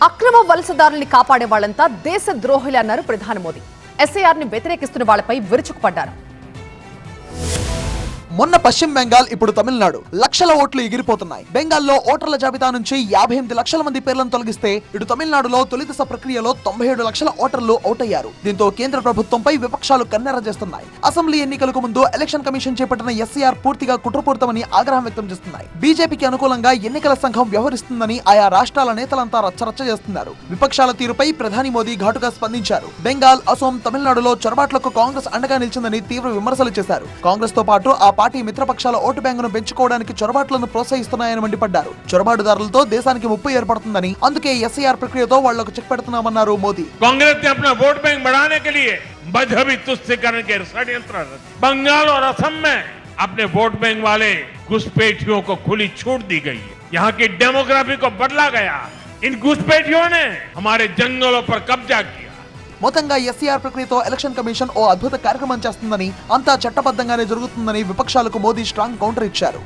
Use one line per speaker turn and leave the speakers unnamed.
అక్రమ వలసదారుల్ని కాపాడే వాళ్ళంతా దేశ ద్రోహులే అన్నారు ప్రధాని మోదీ. ఎస్ఐఆర్ ని వ్యతిరేకిస్తున్న వాళ్లపై విరుచుకుపడ్డారు.
మొన్న పశ్చిమ బెంగాల్, ఇప్పుడు తమిళనాడు లక్షల ఓట్లు ఎగిరిపోతున్నాయి. బెంగాల్లో ఓటర్ల జాబితా నుంచి 58 లక్షల మంది పేర్లను తొలగిస్తే ఇటు తమిళనాడులో తొలి దశ ప్రక్రియలో 97 లక్షల ఓటర్లు అవుట్ అయ్యారు. దీంతో కేంద్ర ప్రభుత్వంపై విపక్షాలు కన్నెర చేస్తున్నాయి. అసెంబ్లీ ఎన్నికలకు ముందు ఎలక్షన్ కమిషన్ చేపట్టిన ఎస్ఐఆర్ పూర్తిగా కుట్రపూరితమని ఆగ్రహం వ్యక్తం చేస్తున్నాయి. బీజేపీకి అనుకూలంగా ఎన్నికల సంఘం వ్యవహరిస్తుందని ఆయా రాష్ట్రాల నేతలంతా రచ్చరచ్చ చేస్తున్నారు. విపక్షాల తీరుపై ప్రధాని మోదీ ఘాటుగా స్పందించారు. బెంగాల్, అసోం, తమిళనాడులో చొరబాట్లకు కాంగ్రెస్ అండగా నిలిచిందని తీవ్ర విమర్శలు చేశారు. కాంగ్రెస్ తో పాటు ఆ పార్టీ మిత్రపక్షాల ఓటు బ్యాంకును పెంచుకోవడానికి చొరబాట్లను ప్రోత్సహిస్తున్నాయని మండిపడ్డారు. చొరబాటుదారులతో దేశానికి ముప్పు ఏర్పడుతుందని, అందుకే ఎస్ఐఆర్ ప్రక్రియతో వాళ్లకు చెక్ పెడుతున్నామన్నారు మోదీ.
कांग्रेस ने अपना वोट बैंक बढ़ाने के लिए मजहबी तुष्टीकरण के षड्यंत्र बंगाल और असम में अपने वोट बैंक वाले घुसपैठियों को खुली छूट दी गई है। यहाँ की डेमोग्राफी को बदला गया। इन घुसपैठियों ने हमारे जंगलों पर कब्जा किया।
మొత్తంగా ఎస్ఐఆర్ ప్రక్రియతో ఎలక్షన్ కమిషన్ ఓ అద్భుత కార్యక్రమం చేస్తుందని, అంతా చట్టబద్ధంగానే జరుగుతుందని విపక్షాలకు మోదీ స్ట్రాంగ్ కౌంటర్ ఇచ్చారు.